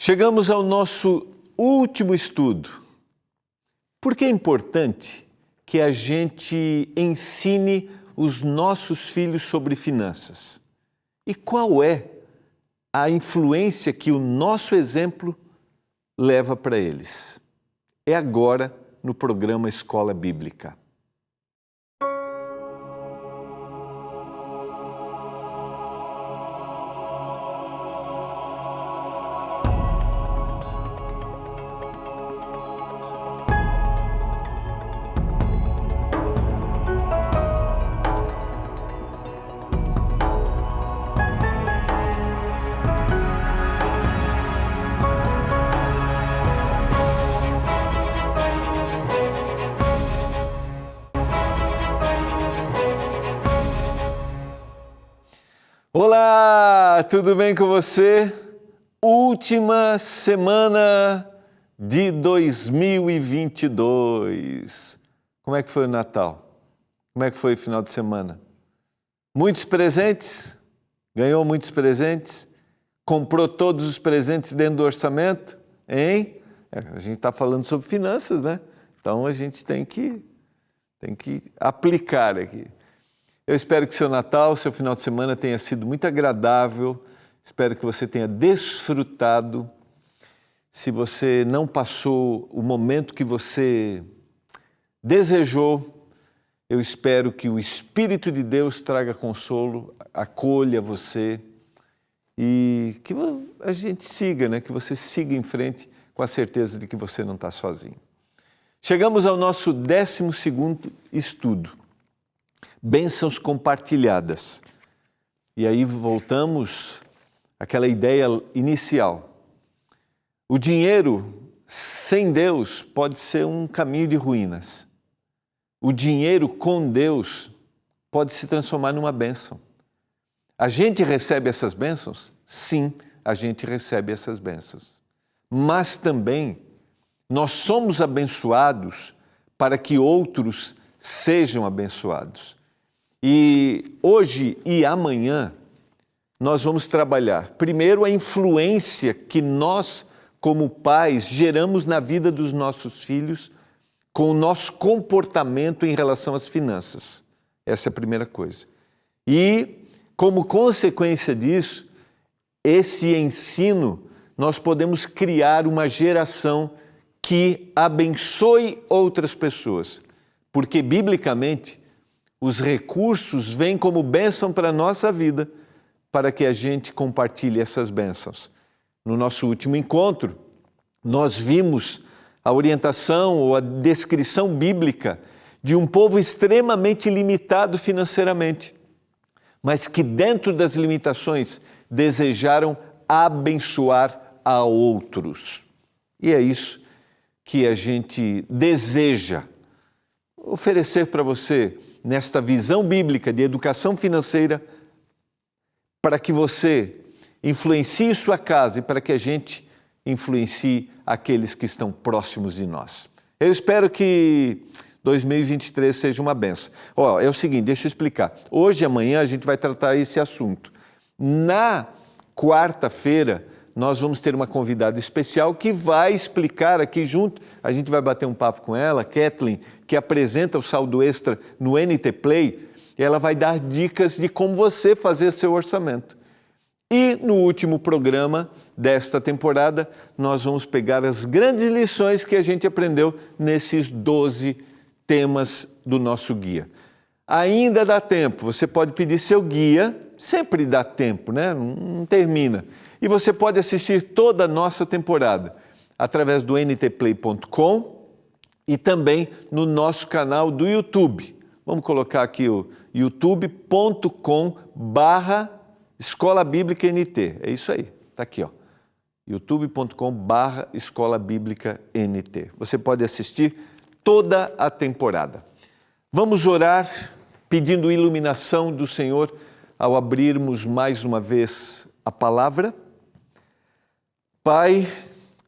Chegamos ao nosso último estudo. Por que é importante que a gente ensine os nossos filhos sobre finanças? E qual é a influência que o nosso exemplo leva para eles? É agora no programa Escola Bíblica. Olá, tudo bem com você? Última semana de 2022. Como é que foi o Natal? Como é que foi o final de semana? Muitos presentes? Ganhou muitos presentes? Comprou todos os presentes dentro do orçamento? Hein? A gente está falando sobre finanças, né? Então a gente tem que aplicar aqui. Eu espero que seu Natal, seu final de semana tenha sido muito agradável. Espero que você tenha desfrutado. Se você não passou o momento que você desejou, eu espero que o Espírito de Deus traga consolo, acolha você e que a gente siga, né? Que você siga em frente com a certeza de que você não está sozinho. Chegamos ao nosso 12º estudo. Bênçãos compartilhadas. E aí voltamos àquela ideia inicial. O dinheiro sem Deus pode ser um caminho de ruínas. O dinheiro com Deus pode se transformar numa bênção. A gente recebe essas bênçãos? Sim, a gente recebe essas bênçãos. Mas também nós somos abençoados para que outros sejam abençoados. E hoje e amanhã nós vamos trabalhar, primeiro, a influência que nós, como pais, geramos na vida dos nossos filhos com o nosso comportamento em relação às finanças. Essa é a primeira coisa. E, como consequência disso, esse ensino, nós podemos criar uma geração que abençoe outras pessoas. Porque, biblicamente, os recursos vêm como bênção para a nossa vida, para que a gente compartilhe essas bênçãos. No nosso último encontro, nós vimos a orientação ou a descrição bíblica de um povo extremamente limitado financeiramente, mas que dentro das limitações desejaram abençoar a outros. E é isso que a gente deseja oferecer para você nesta visão bíblica de educação financeira, para que você influencie sua casa e para que a gente influencie aqueles que estão próximos de nós. Eu espero que 2023 seja uma benção. É o seguinte, deixa eu explicar. Hoje e amanhã a gente vai tratar esse assunto. Na quarta-feira, nós vamos ter uma convidada especial que vai explicar aqui junto, a gente vai bater um papo com ela, Kathleen, que apresenta o Saldo Extra no NT Play, e ela vai dar dicas de como você fazer seu orçamento. E no último programa desta temporada, nós vamos pegar as grandes lições que a gente aprendeu nesses 12 temas do nosso guia. Ainda dá tempo, você pode pedir seu guia, sempre dá tempo, né? Não termina. E você pode assistir toda a nossa temporada através do ntplay.com e também no nosso canal do YouTube. Vamos colocar aqui o youtube.com/Escola Bíblica NT. É isso aí, está aqui, ó. youtube.com/Escola Bíblica NT. Você pode assistir toda a temporada. Vamos orar pedindo iluminação do Senhor ao abrirmos mais uma vez a palavra. Pai,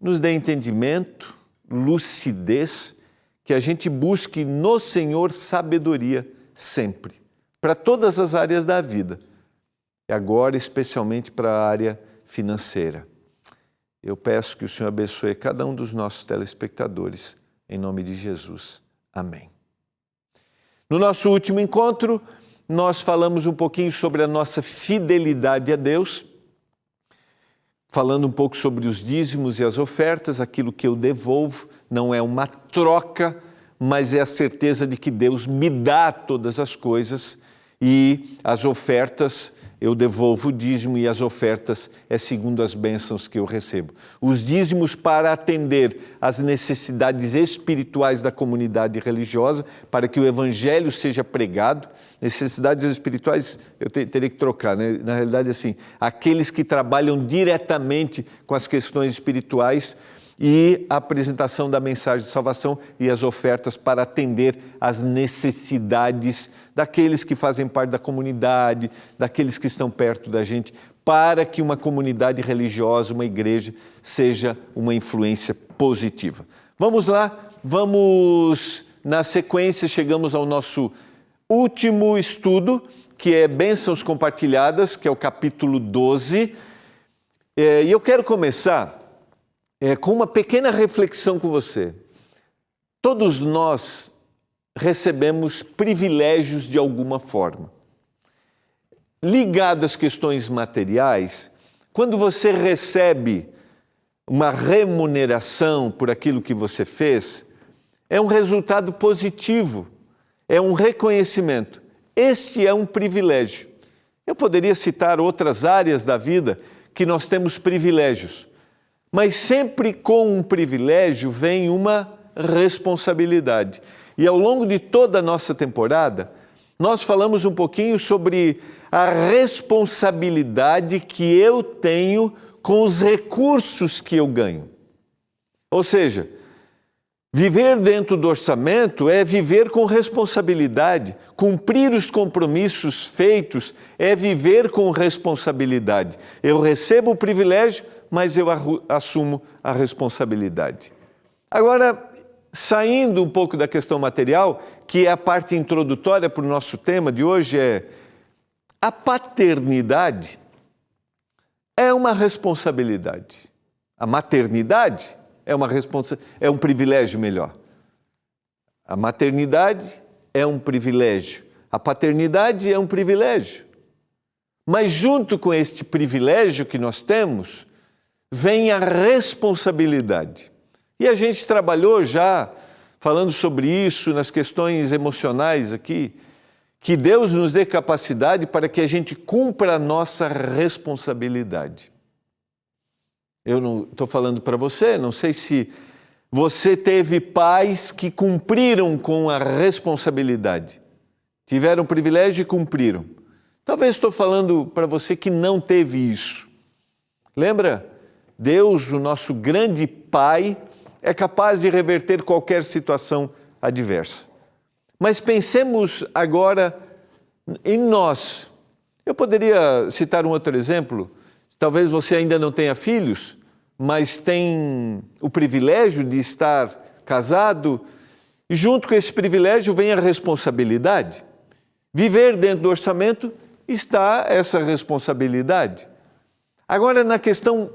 nos dê entendimento, lucidez, que a gente busque no Senhor sabedoria sempre, para todas as áreas da vida, e agora especialmente para a área financeira. Eu peço que o Senhor abençoe cada um dos nossos telespectadores, em nome de Jesus. Amém. No nosso último encontro, nós falamos um pouquinho sobre a nossa fidelidade a Deus, falando um pouco sobre os dízimos e as ofertas, aquilo que eu devolvo não é uma troca, mas é a certeza de que Deus me dá todas as coisas e as ofertas, eu devolvo o dízimo e as ofertas é segundo as bênçãos que eu recebo. Os dízimos para atender às necessidades espirituais da comunidade religiosa, para que o evangelho seja pregado. Necessidades espirituais eu teria que trocar, né? Na realidade, assim, aqueles que trabalham diretamente com as questões espirituais e a apresentação da mensagem de salvação e as ofertas para atender às necessidades daqueles que fazem parte da comunidade, daqueles que estão perto da gente, para que uma comunidade religiosa, uma igreja, seja uma influência positiva. Vamos lá, vamos na sequência, chegamos ao nosso último estudo, que é Bênçãos Compartilhadas, que é o capítulo 12. E eu quero começar com uma pequena reflexão com você. Todos nós recebemos privilégios de alguma forma. Ligado às questões materiais, quando você recebe uma remuneração por aquilo que você fez, é um resultado positivo, é um reconhecimento. Este é um privilégio. Eu poderia citar outras áreas da vida que nós temos privilégios, mas sempre com um privilégio vem uma responsabilidade. E ao longo de toda a nossa temporada, nós falamos um pouquinho sobre a responsabilidade que eu tenho com os recursos que eu ganho. Ou seja, viver dentro do orçamento é viver com responsabilidade. Cumprir os compromissos feitos é viver com responsabilidade. Eu recebo o privilégio, mas eu assumo a responsabilidade. Agora, saindo um pouco da questão material, que é a parte introdutória para o nosso tema de hoje, a paternidade é uma responsabilidade. A maternidade é um privilégio melhor. A maternidade é um privilégio. A paternidade é um privilégio. Mas junto com este privilégio que nós temos, vem a responsabilidade. E a gente trabalhou já falando sobre isso nas questões emocionais aqui, que Deus nos dê capacidade para que a gente cumpra a nossa responsabilidade. Eu não estou falando para você, não sei se você teve pais que cumpriram com a responsabilidade, tiveram o privilégio e cumpriram. Talvez estou falando para você que não teve isso. Lembra? Deus, o nosso grande Pai, é capaz de reverter qualquer situação adversa. Mas pensemos agora em nós. Eu poderia citar um outro exemplo. Talvez você ainda não tenha filhos, mas tem o privilégio de estar casado, e junto com esse privilégio vem a responsabilidade. Viver dentro do orçamento está essa responsabilidade. Agora, na questão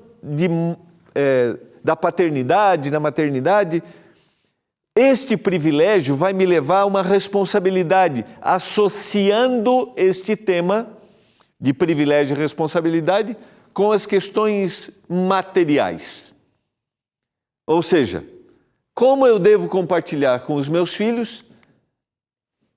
da paternidade, da maternidade, este privilégio vai me levar a uma responsabilidade, associando este tema de privilégio e responsabilidade com as questões materiais. Ou seja, como eu devo compartilhar com os meus filhos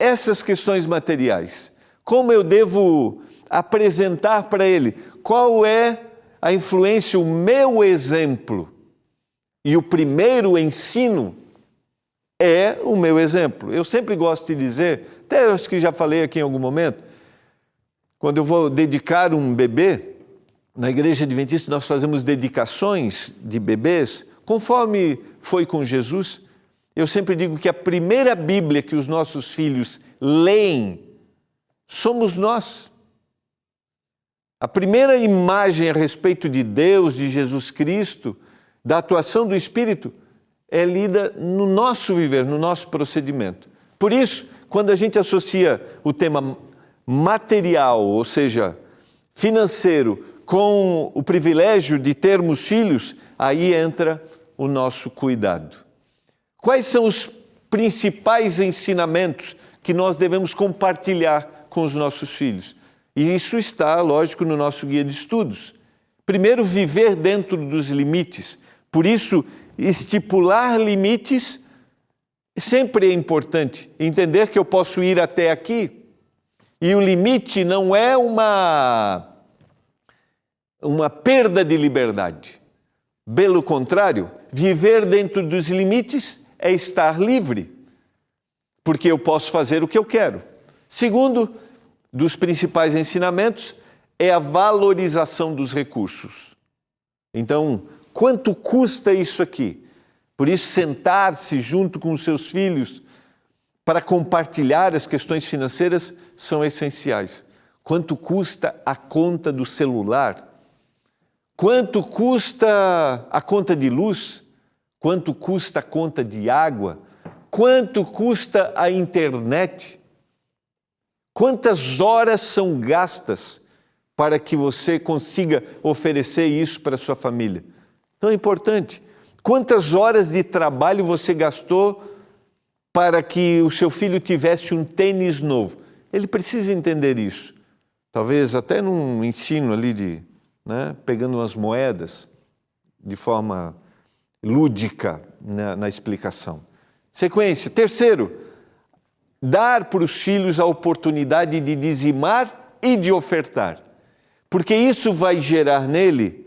essas questões materiais? Como eu devo apresentar para ele? Qual é a influência, o meu exemplo? E o primeiro ensino é o meu exemplo. Eu sempre gosto de dizer, até acho que já falei aqui em algum momento, quando eu vou dedicar um bebê, na Igreja Adventista nós fazemos dedicações de bebês, conforme foi com Jesus. Eu sempre digo que a primeira Bíblia que os nossos filhos leem somos nós. A primeira imagem a respeito de Deus, de Jesus Cristo, da atuação do Espírito, é lida no nosso viver, no nosso procedimento. Por isso, quando a gente associa o tema material, ou seja, financeiro, com o privilégio de termos filhos, aí entra o nosso cuidado. Quais são os principais ensinamentos que nós devemos compartilhar com os nossos filhos? E isso está, lógico, no nosso guia de estudos. Primeiro, viver dentro dos limites. Por isso, estipular limites sempre é importante. Entender que eu posso ir até aqui e o limite não é uma perda de liberdade. Pelo contrário, viver dentro dos limites é estar livre, porque eu posso fazer o que eu quero. Segundo, dos principais ensinamentos, é a valorização dos recursos. Então, quanto custa isso aqui? Por isso, sentar-se junto com os seus filhos para compartilhar as questões financeiras são essenciais. Quanto custa a conta do celular? Quanto custa a conta de luz? Quanto custa a conta de água? Quanto custa a internet? Quantas horas são gastas para que você consiga oferecer isso para a sua família? Tão importante. Quantas horas de trabalho você gastou para que o seu filho tivesse um tênis novo? Ele precisa entender isso. Talvez até num ensino ali pegando umas moedas de forma lúdica na explicação. Sequência. Terceiro, dar para os filhos a oportunidade de dizimar e de ofertar. Porque isso vai gerar nele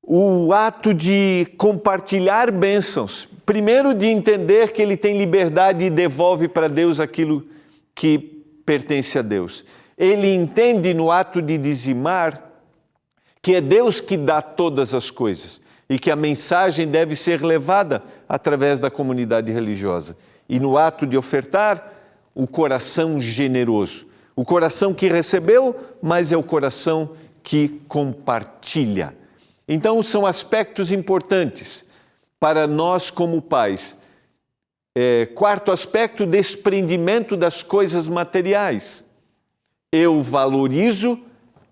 o ato de compartilhar bênçãos. Primeiro, de entender que ele tem liberdade e devolve para Deus aquilo que pertence a Deus. Ele entende no ato de dizimar que é Deus que dá todas as coisas e que a mensagem deve ser levada através da comunidade religiosa. E no ato de ofertar, o coração generoso. O coração que recebeu, mas é o coração que compartilha. Então, são aspectos importantes para nós como pais. Quarto aspecto, desprendimento das coisas materiais. Eu valorizo,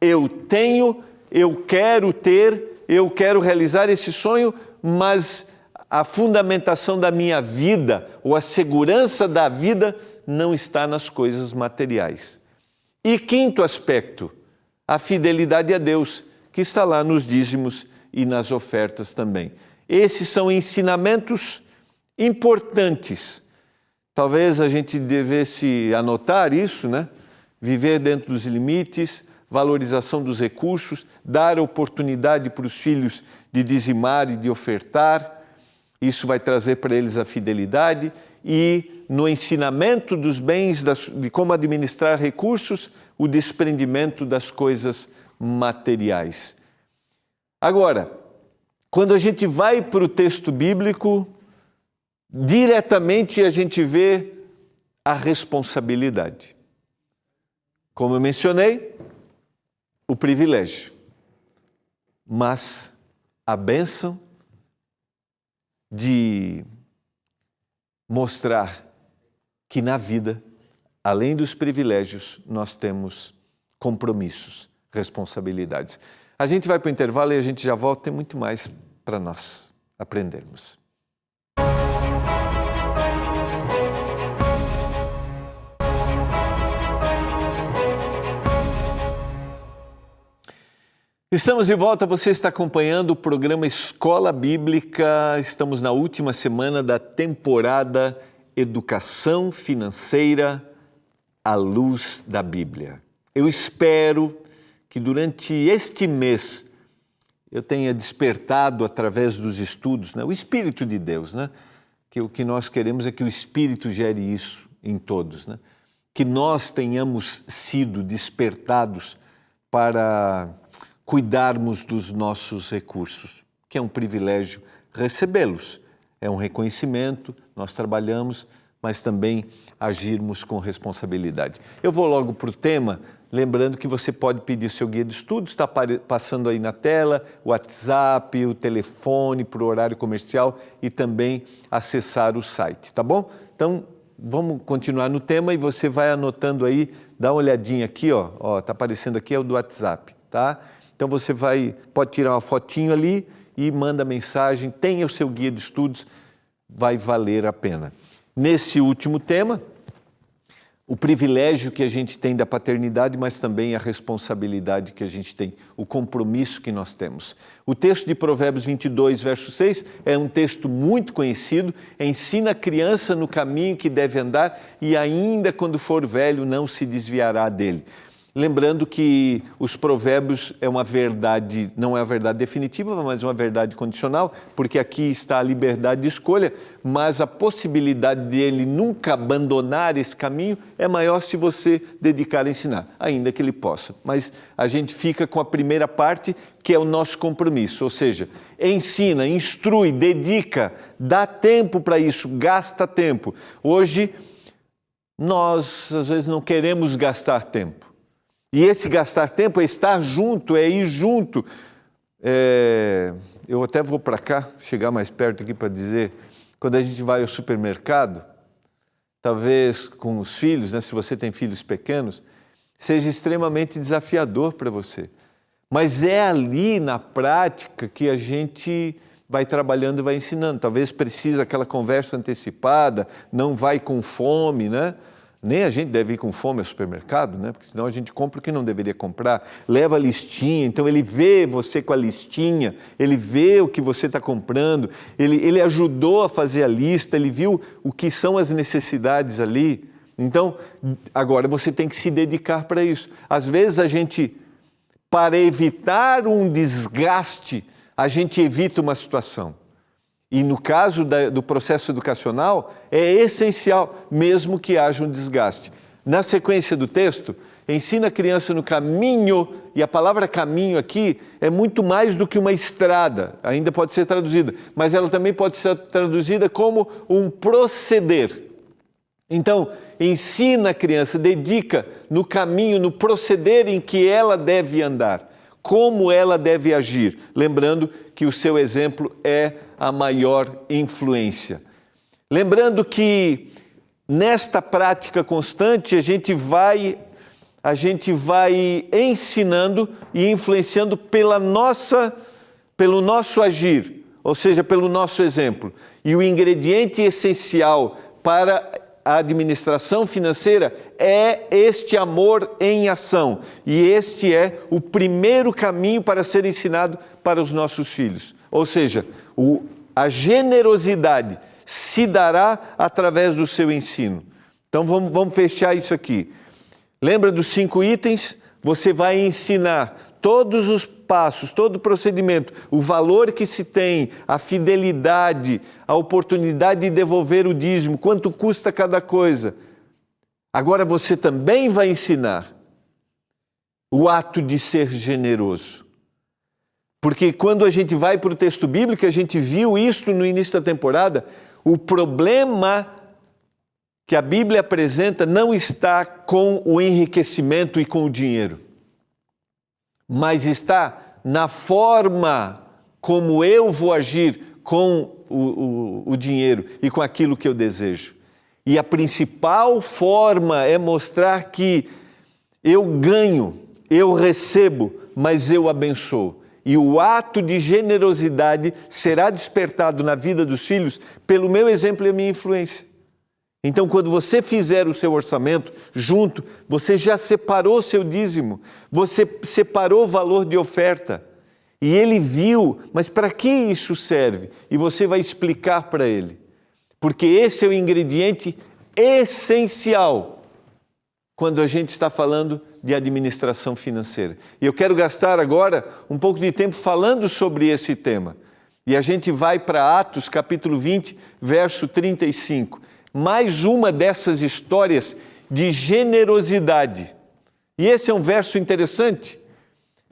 eu tenho, eu quero ter, eu quero realizar esse sonho, mas a fundamentação da minha vida, ou a segurança da vida, não está nas coisas materiais. E quinto aspecto, a fidelidade a Deus, que está lá nos dízimos e nas ofertas também. Esses são ensinamentos importantes. Talvez a gente devesse anotar isso, Viver dentro dos limites, valorização dos recursos, dar oportunidade para os filhos de dizimar e de ofertar. Isso vai trazer para eles a fidelidade e no ensinamento dos bens, de como administrar recursos, o desprendimento das coisas materiais. Agora, quando a gente vai para o texto bíblico, diretamente a gente vê a responsabilidade. Como eu mencionei, o privilégio, mas a bênção de mostrar que na vida, além dos privilégios, nós temos compromissos, responsabilidades. A gente vai para o intervalo e a gente já volta, tem muito mais para nós aprendermos. Estamos de volta, você está acompanhando o programa Escola Bíblica. Estamos na última semana da temporada Educação Financeira à Luz da Bíblia. Eu espero que durante este mês eu tenha despertado através dos estudos, o Espírito de Deus, que o que nós queremos é que o Espírito gere isso em todos, que nós tenhamos sido despertados para cuidarmos dos nossos recursos, que é um privilégio recebê-los. É um reconhecimento, nós trabalhamos, mas também agirmos com responsabilidade. Eu vou logo para o tema, lembrando que você pode pedir seu guia de estudos, está passando aí na tela, o WhatsApp, o telefone para o horário comercial e também acessar o site, tá bom? Então, vamos continuar no tema e você vai anotando aí, dá uma olhadinha aqui, está aparecendo aqui, é o do WhatsApp, tá? Então você pode tirar uma fotinho ali e manda mensagem, tenha o seu guia de estudos, vai valer a pena. Nesse último tema, o privilégio que a gente tem da paternidade, mas também a responsabilidade que a gente tem, o compromisso que nós temos. O texto de Provérbios 22, verso 6, é um texto muito conhecido, ensina a criança no caminho que deve andar e ainda quando for velho não se desviará dele. Lembrando que os provérbios é uma verdade, não é uma verdade definitiva, mas uma verdade condicional, porque aqui está a liberdade de escolha, mas a possibilidade de ele nunca abandonar esse caminho é maior se você dedicar a ensinar, ainda que ele possa. Mas a gente fica com a primeira parte, que é o nosso compromisso, ou seja, ensina, instrui, dedica, dá tempo para isso, gasta tempo. Hoje, nós às vezes não queremos gastar tempo. E esse gastar tempo é estar junto, é ir junto. Eu até vou para cá, chegar mais perto aqui para dizer, quando a gente vai ao supermercado, talvez com os filhos, né, se você tem filhos pequenos, seja extremamente desafiador para você. Mas é ali na prática que a gente vai trabalhando e vai ensinando. Talvez precise aquela conversa antecipada, não vai com fome, né? Nem a gente deve ir com fome ao supermercado, né? Porque senão a gente compra o que não deveria comprar. Leva a listinha, então ele vê você com a listinha, ele vê o que você está comprando, ele ajudou a fazer a lista, ele viu o que são as necessidades ali. Então, agora você tem que se dedicar para isso. Às vezes a gente, para evitar um desgaste, a gente evita uma situação. E no caso do processo educacional, é essencial, mesmo que haja um desgaste. Na sequência do texto, ensina a criança no caminho, e a palavra caminho aqui é muito mais do que uma estrada, ainda pode ser traduzida, mas ela também pode ser traduzida como um proceder. Então, ensina a criança, dedica no caminho, no proceder em que ela deve andar, como ela deve agir, lembrando que o seu exemplo é a maior influência. Lembrando que nesta prática constante a gente vai ensinando e influenciando pelo nosso agir, ou seja, pelo nosso exemplo. E o ingrediente essencial para a administração financeira é este amor em ação. E este é o primeiro caminho para ser ensinado para os nossos filhos. Ou seja, a generosidade se dará através do seu ensino. Então vamos fechar isso aqui. Lembra dos 5 itens? Você vai ensinar todos os passos, todo o procedimento, o valor que se tem, a fidelidade, a oportunidade de devolver o dízimo, quanto custa cada coisa. Agora você também vai ensinar o ato de ser generoso. Porque quando a gente vai para o texto bíblico, a gente viu isso no início da temporada, o problema que a Bíblia apresenta não está com o enriquecimento e com o dinheiro, mas está na forma como eu vou agir com o dinheiro e com aquilo que eu desejo. E a principal forma é mostrar que eu ganho, eu recebo, mas eu abençoo. E o ato de generosidade será despertado na vida dos filhos pelo meu exemplo e a minha influência. Então, quando você fizer o seu orçamento junto, você já separou seu dízimo, você separou o valor de oferta. E ele viu, mas para que isso serve? E você vai explicar para ele. Porque esse é o ingrediente essencial quando a gente está falando de administração financeira. E eu quero gastar agora um pouco de tempo falando sobre esse tema. E a gente vai para Atos, capítulo 20, verso 35. Mais uma dessas histórias de generosidade. E esse é um verso interessante.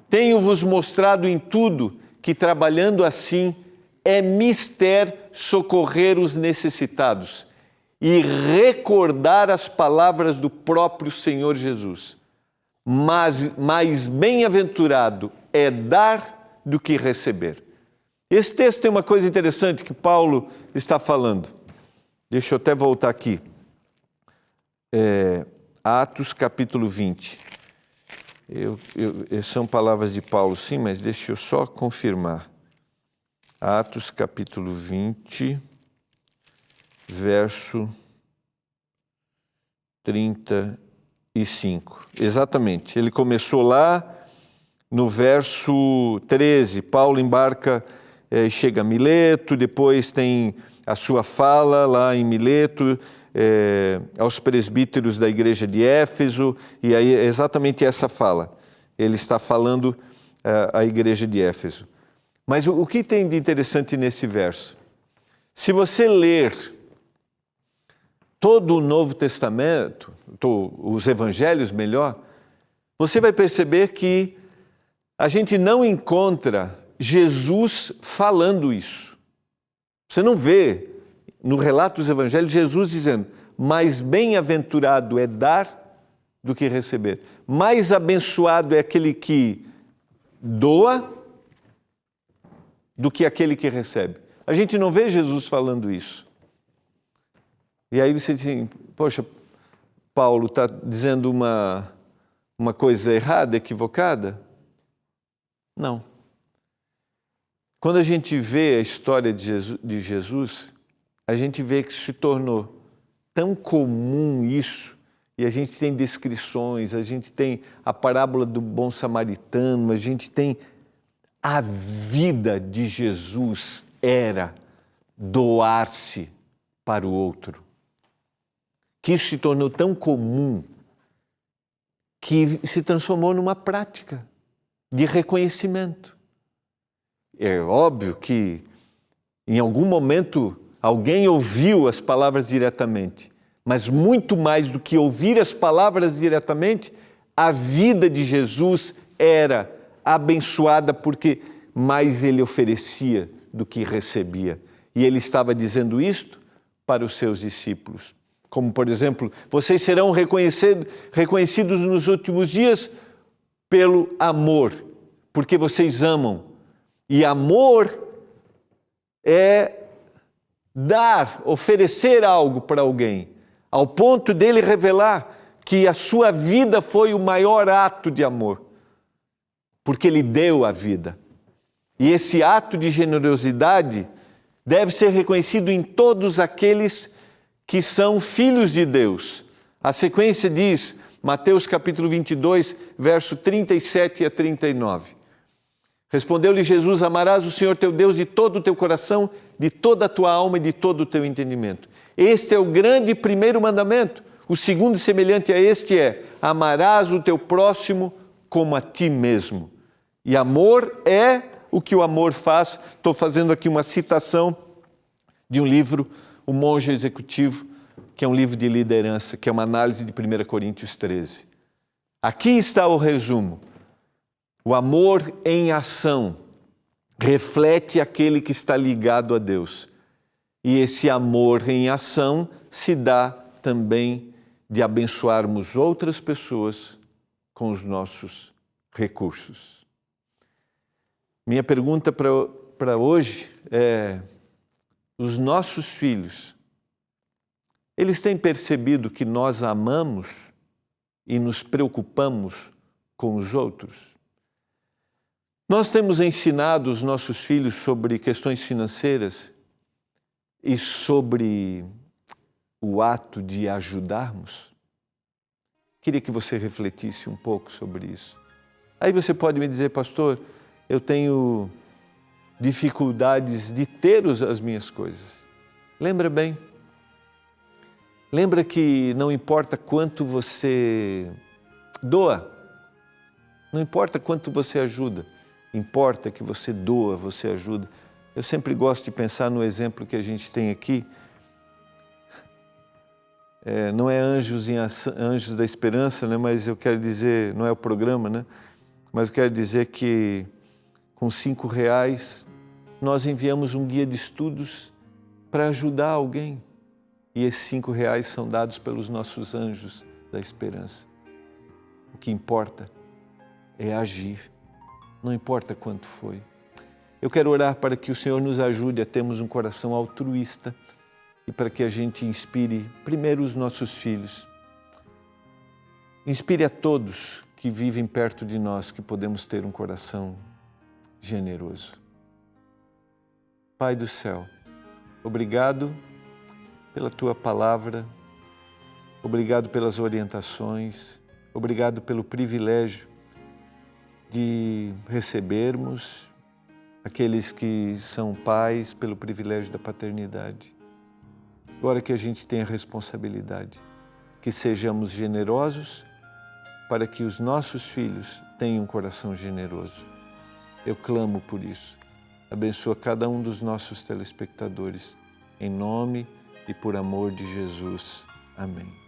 Tenho-vos mostrado em tudo que, trabalhando assim, é mister socorrer os necessitados e recordar as palavras do próprio Senhor Jesus. Mas mais bem-aventurado é dar do que receber. Esse texto tem uma coisa interessante que Paulo está falando. Deixa eu até voltar aqui. Atos capítulo 20. São palavras de Paulo, sim, mas deixa eu só confirmar. Atos capítulo 20, verso 35. Exatamente, ele começou lá no verso 13. Paulo embarca, chega a Mileto, depois tem a sua fala lá em Mileto, aos presbíteros da igreja de Éfeso, e aí é exatamente essa fala. Ele está falando à igreja de Éfeso. Mas o que tem de interessante nesse verso? Se você ler todo o Novo Testamento, os evangelhos melhor, você vai perceber que a gente não encontra Jesus falando isso. Você não vê no relato dos evangelhos Jesus dizendo: mais bem-aventurado é dar do que receber. Mais abençoado é aquele que doa do que aquele que recebe. A gente não vê Jesus falando isso. E aí você diz assim: poxa, Paulo está dizendo uma coisa errada, equivocada? Não. Quando a gente vê a história de Jesus, a gente vê que se tornou tão comum isso, e a gente tem descrições, a gente tem a parábola do bom samaritano, a gente tem a vida de Jesus era doar-se para o outro. Que isso se tornou tão comum que se transformou numa prática de reconhecimento. É óbvio que em algum momento alguém ouviu as palavras diretamente, mas muito mais do que ouvir as palavras diretamente, a vida de Jesus era abençoada porque mais ele oferecia do que recebia. E ele estava dizendo isto para os seus discípulos. Como, por exemplo, vocês serão reconhecidos nos últimos dias pelo amor, porque vocês amam. E amor é dar, oferecer algo para alguém, ao ponto dele revelar que a sua vida foi o maior ato de amor, porque ele deu a vida. E esse ato de generosidade deve ser reconhecido em todos aqueles que são filhos de Deus. A sequência diz, Mateus capítulo 22, verso 37 a 39. Respondeu-lhe Jesus: amarás o Senhor teu Deus de todo o teu coração, de toda a tua alma e de todo o teu entendimento. Este é o grande primeiro mandamento. O segundo, semelhante a este, é: amarás o teu próximo como a ti mesmo. E amor é o que o amor faz. Estou fazendo aqui uma citação de um livro, O Monge Executivo, que é um livro de liderança, que é uma análise de 1 Coríntios 13. Aqui está o resumo. O amor em ação reflete aquele que está ligado a Deus. E esse amor em ação se dá também de abençoarmos outras pessoas com os nossos recursos. Minha pergunta para hoje é: os nossos filhos, eles têm percebido que nós amamos e nos preocupamos com os outros? Nós temos ensinado os nossos filhos sobre questões financeiras e sobre o ato de ajudarmos? Queria que você refletisse um pouco sobre isso. Aí você pode me dizer: pastor, eu tenho dificuldades de ter as minhas coisas. Lembra bem. Lembra que não importa quanto você doa, não importa quanto você ajuda, importa que você doa, você ajuda. Eu sempre gosto de pensar no exemplo que a gente tem aqui. Não é Anjos da Esperança, né? Mas eu quero dizer, não é o programa, né? Mas eu quero dizer que com R$5 nós enviamos um guia de estudos para ajudar alguém. E esses R$5 são dados pelos nossos anjos da esperança. O que importa é agir, não importa quanto foi. Eu quero orar para que o Senhor nos ajude a termos um coração altruísta e para que a gente inspire primeiro os nossos filhos. Inspire a todos que vivem perto de nós, que podemos ter um coração generoso. Pai do céu, obrigado pela Tua palavra, obrigado pelas orientações, obrigado pelo privilégio de recebermos aqueles que são pais, pelo privilégio da paternidade. Agora que a gente tem a responsabilidade, que sejamos generosos para que os nossos filhos tenham um coração generoso. Eu clamo por isso. Abençoa cada um dos nossos telespectadores, em nome e por amor de Jesus. Amém.